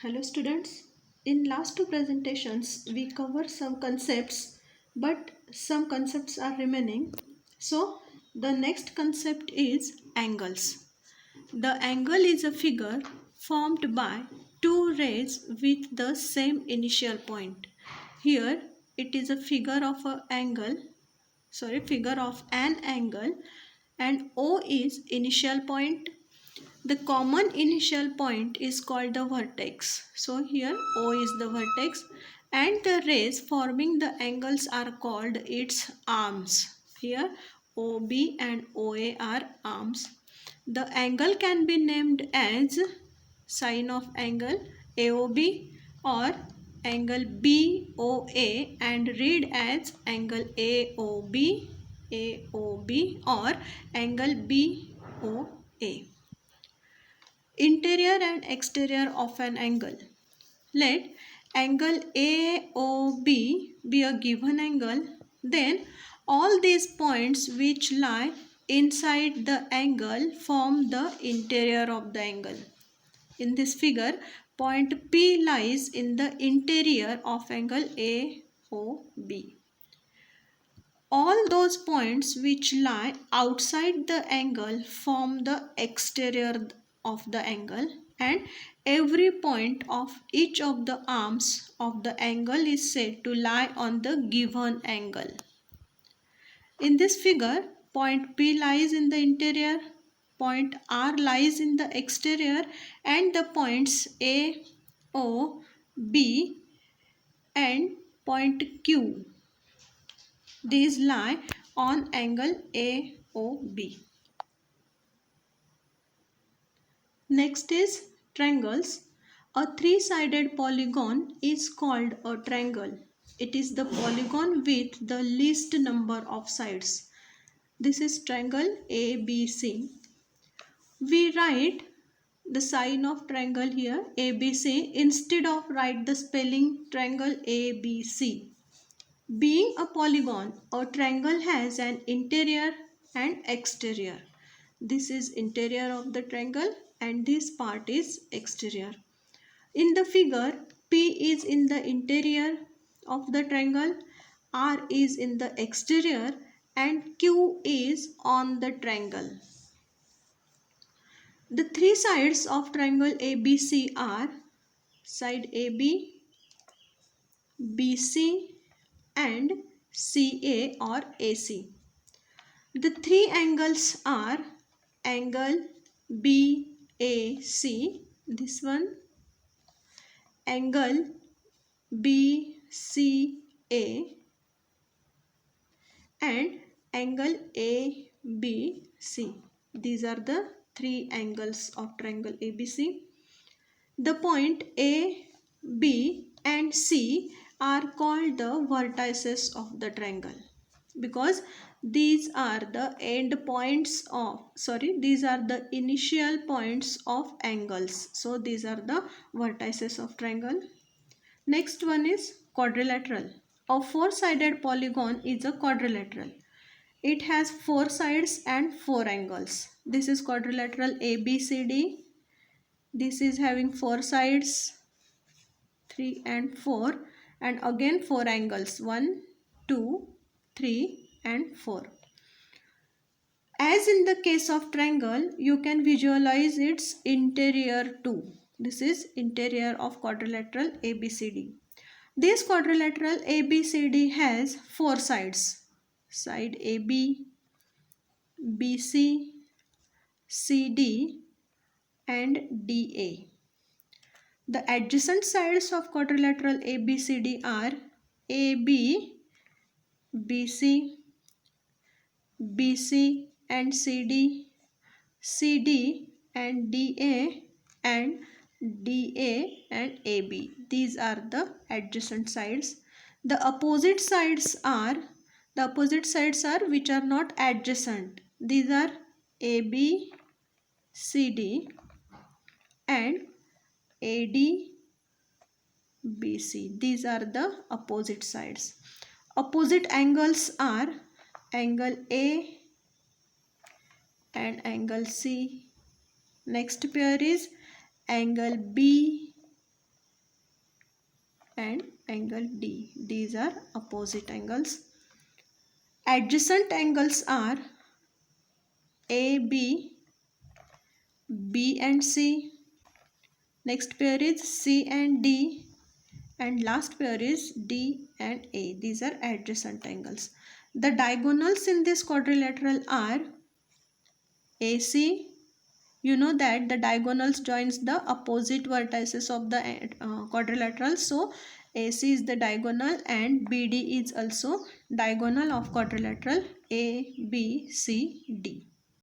Hello students. In last two presentations we covered some concepts, but some concepts are remaining. So the next concept is angles. The angle is a figure formed by two rays with the same initial point. Here it is a figure of an angle, and O is initial point. The common initial point is called the vertex. So here O is the vertex, and the rays forming the angles are called its arms. Here OB and OA are arms. The angle can be named as sine of angle AOB or angle BOA and read as angle AOB or angle BOA. Interior and exterior of an angle. Let angle AOB be a given angle, then all these points which lie inside the angle form the interior of the angle. In this figure, point P lies in the interior of angle AOB. All those points which lie outside the angle form the exterior of the angle, and every point of each of the arms of the angle is said to lie on the given angle. In this figure, point P lies in the interior, point R lies in the exterior, and the points A, O, B and point Q, these lie on angle AOB. Next is triangles. A three-sided polygon is called a triangle. It is the polygon with the least number of sides. This is triangle ABC. We write the sign of triangle here ABC instead of write the spelling triangle ABC. Being a polygon, a triangle has an interior and exterior. This is interior of the triangle and this part is exterior. In the figure, P is in the interior of the triangle, R is in the exterior and Q is on the triangle. The three sides of triangle ABC are side AB, BC and CA or AC. The three angles are angle BAC, this one, angle BCA and angle ABC. These are the three angles of triangle ABC. The point A, B and C are called the vertices of the triangle because these are the initial points of angles. So these are the vertices of triangle. Next one is quadrilateral. A four-sided polygon is a quadrilateral. It has four sides and four angles. This is quadrilateral ABCD. This is having four sides, 3 and 4, and again 4 angles, 1, 2, 3 and 4. As in the case of triangle, you can visualize its interior too. This is interior of quadrilateral ABCD. This quadrilateral ABCD has four sides, side AB, BC, CD and DA. The adjacent sides of quadrilateral ABCD are AB, BC, BC and CD, CD and DA and DA and AB. These are the adjacent sides. The opposite sides are which are not adjacent. These are AB, CD and AD, BC. These are the opposite sides. Opposite angles are angle A and angle C. Next pair is angle B and angle D. These are opposite angles. Adjacent angles are AB, B and C. Next pair is C and D. And last pair is D and A. These are adjacent angles. The diagonals in this quadrilateral are AC. You know that the diagonals joins the opposite vertices of the quadrilateral. So AC is the diagonal and BD is also diagonal of quadrilateral A, B, C, D.